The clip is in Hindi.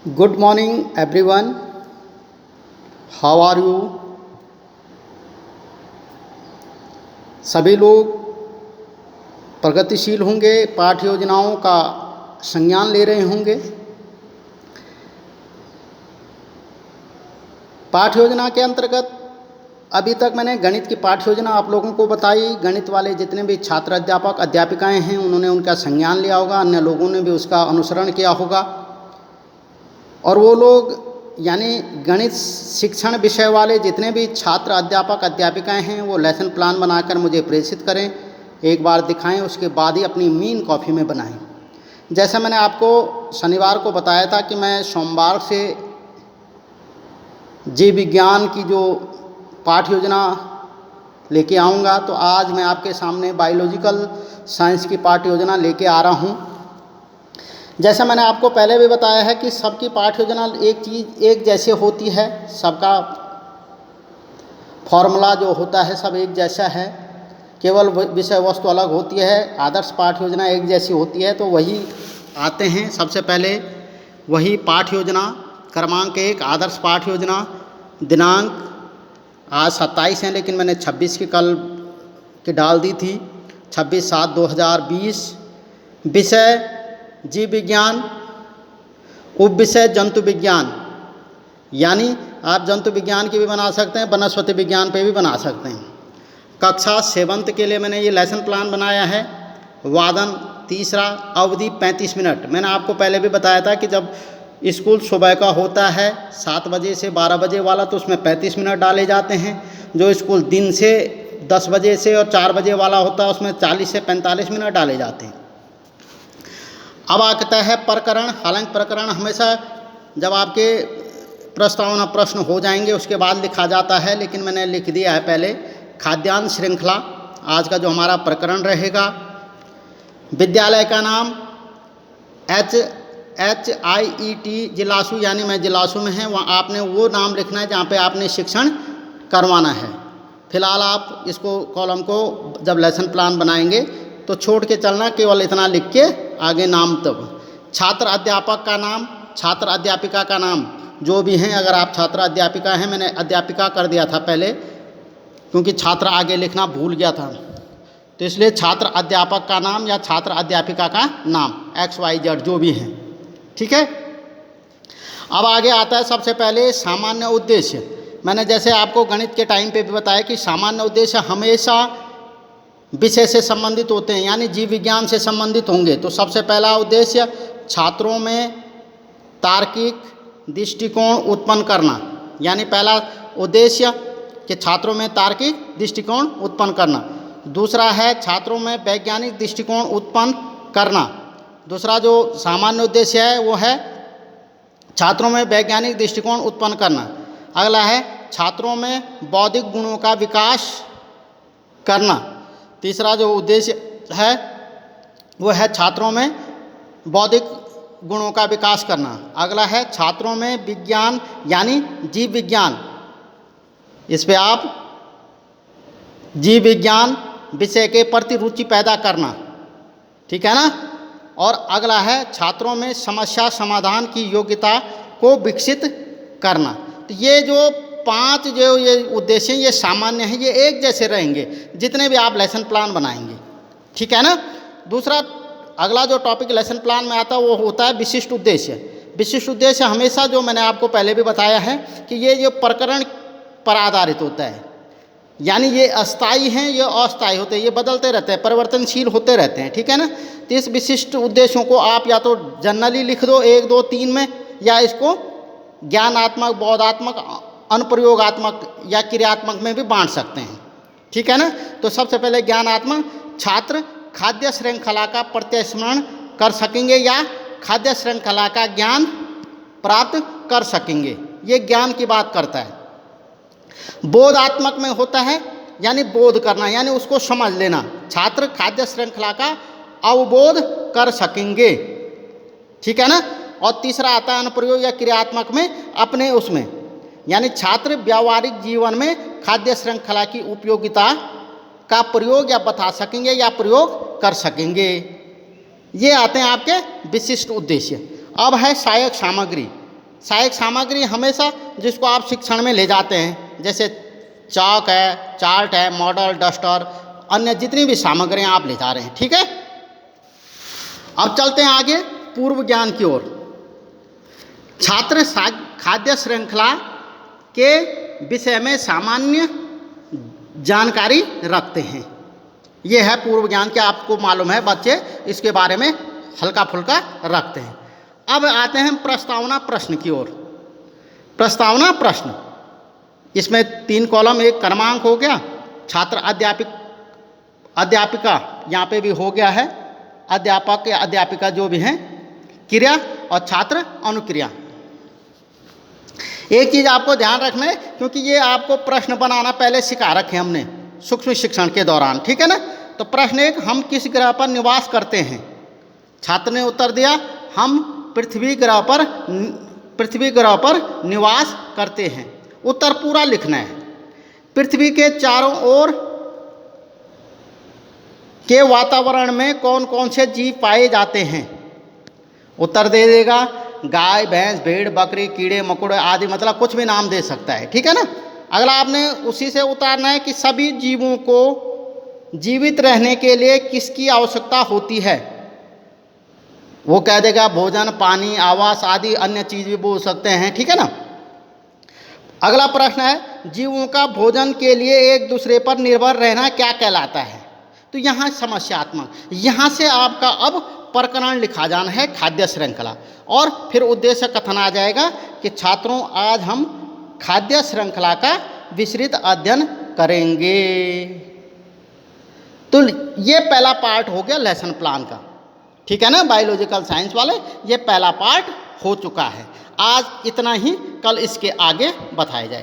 Good morning, everyone. How are you? सभी लोग प्रगतिशील होंगे, पाठ्य योजनाओं का संज्ञान ले रहे होंगे। पाठ्य योजना के अंतर्गत अभी तक मैंने गणित की पाठ्य योजना आप लोगों को बताई। गणित वाले जितने भी छात्र अध्यापक अध्यापिकाएं हैं उन्होंने उनका संज्ञान लिया होगा, अन्य लोगों ने भी उसका अनुसरण किया होगा। और वो लोग यानी गणित शिक्षण विषय वाले जितने भी छात्र अध्यापक अध्यापिकाएं हैं वो लेसन प्लान बनाकर मुझे प्रेषित करें, एक बार दिखाएं, उसके बाद ही अपनी मीन कॉपी में बनाएं। जैसा मैंने आपको शनिवार को बताया था कि मैं सोमवार से जीव विज्ञान की जो पाठ्य योजना लेके आऊँगा, तो आज मैं आपके सामने बायोलॉजिकल साइंस की पाठ्य योजना लेके आ रहा हूँ। जैसा मैंने आपको पहले भी बताया है कि सबकी पाठ्य योजना एक जैसे होती है, सबका फॉर्मूला जो होता है सब एक जैसा है, केवल विषय वस्तु अलग होती है। आदर्श पाठ्य योजना एक जैसी होती है, तो वही आते हैं। सबसे पहले वही पाठ्य योजना क्रमांक 1 आदर्श पाठ्य योजना। दिनांक आज 27 है, लेकिन मैंने 26 की कल की डाल दी थी, 26/7/2020। विषय जीव विज्ञान, उप विषय जंतु विज्ञान, यानी आप जंतु विज्ञान की भी बना सकते हैं, वनस्पति विज्ञान पे भी बना सकते हैं। कक्षा 7th के लिए मैंने ये लेसन प्लान बनाया है। वादन तीसरा, अवधि 35 मिनट। मैंने आपको पहले भी बताया था कि जब स्कूल सुबह का होता है 7 बजे से 12 बजे वाला, तो उसमें 35 मिनट डाले जाते हैं। जो स्कूल दिन से 10 बजे से और 4 बजे वाला होता है उसमें 40 से 45 मिनट डाले जाते हैं। अब आता है प्रकरण। हालांकि प्रकरण हमेशा जब आपके प्रस्तावना प्रश्न हो जाएंगे उसके बाद लिखा जाता है, लेकिन मैंने लिख दिया है पहले। खाद्यान्न श्रृंखला आज का जो हमारा प्रकरण रहेगा। विद्यालय का नाम HIET जिलासू, यानी मैं जिलासू में है, वहाँ आपने वो नाम लिखना है जहाँ पे आपने शिक्षण करवाना है। फिलहाल आप इसको कॉलम को जब लेसन प्लान बनाएंगे तो छोड़ के चलना, केवल इतना लिख के आगे नाम। तब छात्र अध्यापक का नाम, छात्र अध्यापिका का नाम जो भी हैं, अगर आप छात्र अध्यापिका हैं, मैंने अध्यापिका कर दिया था पहले क्योंकि छात्र आगे लिखना भूल गया था, तो इसलिए छात्र अध्यापक का नाम या छात्र अध्यापिका का नाम XYZ जो भी हैं, ठीक है। अब आगे आता है सबसे पहले सामान्य उद्देश्य। मैंने जैसे आपको गणित के टाइम पे भी बताया कि सामान्य उद्देश्य हमेशा विषय से संबंधित होते हैं, यानी जीव विज्ञान से संबंधित होंगे। तो सबसे पहला उद्देश्य छात्रों में तार्किक दृष्टिकोण उत्पन्न करना, यानी पहला उद्देश्य कि छात्रों में तार्किक दृष्टिकोण उत्पन्न करना। दूसरा है छात्रों में वैज्ञानिक दृष्टिकोण उत्पन्न करना। दूसरा जो सामान्य उद्देश्य है वो है छात्रों में वैज्ञानिक दृष्टिकोण उत्पन्न करना। अगला है छात्रों में बौद्धिक गुणों का विकास करना। तीसरा जो उद्देश्य है वो है छात्रों में बौद्धिक गुणों का विकास करना। अगला है छात्रों में विज्ञान यानी जीव विज्ञान, इस पे आप जीव विज्ञान विषय के प्रति रुचि पैदा करना, ठीक है ना। और अगला है छात्रों में समस्या समाधान की योग्यता को विकसित करना। तो ये जो 5 जो ये उद्देश्य ये सामान्य हैं, ये एक जैसे रहेंगे जितने भी आप लेसन प्लान बनाएंगे, ठीक है ना। दूसरा अगला जो टॉपिक लेसन प्लान में आता है वो होता है विशिष्ट उद्देश्य। विशिष्ट उद्देश्य हमेशा जो मैंने आपको पहले भी बताया है कि ये जो प्रकरण पर आधारित होता है, यानी ये अस्थायी हैं, ये अस्थायी होते हैं, ये बदलते रहते हैं, परिवर्तनशील होते रहते हैं, ठीक है ना। तो इस विशिष्ट उद्देश्यों को आप या तो जनरली लिख दो 1 2 3 में, या इसको ज्ञानात्मक, बोधात्मक, अनुप्रयोगात्मक या क्रियात्मक में भी बांट सकते हैं, ठीक है ना। तो सबसे पहले ज्ञानात्मक, छात्र खाद्य श्रृंखला का प्रत्यस्मरण कर सकेंगे या खाद्य श्रृंखला का ज्ञान प्राप्त कर सकेंगे, ये ज्ञान की बात करता है। बोधात्मक में होता है यानी बोध करना, यानी उसको समझ लेना। छात्र खाद्य श्रृंखला का अवबोध कर सकेंगे, ठीक है ना। और तीसरा आता है अनुप्रयोग या क्रियात्मक में अपने उसमें, यानी छात्र व्यावहारिक जीवन में खाद्य श्रृंखला की उपयोगिता का प्रयोग या बता सकेंगे या प्रयोग कर सकेंगे। ये आते हैं आपके विशिष्ट उद्देश्य। अब है सहायक सामग्री। सहायक सामग्री हमेशा जिसको आप शिक्षण में ले जाते हैं, जैसे चाक है, चार्ट है, मॉडल, डस्टर, अन्य जितनी भी सामग्रियाँ आप ले जा रहे हैं। ठीक है, अब चलते हैं आगे पूर्व ज्ञान की ओर। छात्र खाद्य श्रृंखला के विषय में सामान्य जानकारी रखते हैं। ये है पूर्व ज्ञान के, आपको मालूम है बच्चे इसके बारे में हल्का फुल्का रखते हैं। अब आते हैं प्रस्तावना प्रश्न की ओर। प्रस्तावना प्रश्न, इसमें 3 कॉलम, एक क्रमांक हो गया, छात्र अध्यापिका यहाँ पे भी हो गया है, अध्यापक या अध्यापिका जो भी हैं, क्रिया और छात्र अनुक्रिया। एक चीज़ आपको ध्यान रखना है, क्योंकि ये आपको प्रश्न बनाना पहले सिखा रखे हमने सूक्ष्म शिक्षण के दौरान। ठीक है ना। तो प्रश्न 1, हम किस ग्रह पर निवास करते हैं? छात्र ने उत्तर दिया, हम पृथ्वी ग्रह पर निवास करते हैं। उत्तर पूरा लिखना है। पृथ्वी के चारों ओर के वातावरण में कौन कौन से जीव पाए जाते हैं? उत्तर दे देगा, गाय, भैंस, भेड़, बकरी, कीड़े मकोड़े आदि, मतलब कुछ भी नाम दे सकता है। ठीक है ना। अगला आपने उसी से उतारना है कि सभी जीवों को जीवित रहने के लिए किसकी आवश्यकता होती है? वो कह देगा भोजन, पानी, आवास आदि अन्य चीज भी बोल सकते हैं। ठीक है ना। अगला प्रश्न है, जीवों का भोजन के लिए एक दूसरे पर निर्भर रहना क्या कहलाता है? तो यहाँ समस्यात्मक, यहाँ से आपका अब प्रकरण लिखा जाना है खाद्य श्रृंखला, और फिर उद्देश्य कथन आ जाएगा कि छात्रों आज हम खाद्य श्रृंखला का विस्तृत अध्ययन करेंगे। तो ये पहला पार्ट हो गया लेसन प्लान का। ठीक है ना, बायोलॉजिकल साइंस वाले, ये पहला पार्ट हो चुका है। आज इतना ही, कल इसके आगे बताया जाएगा।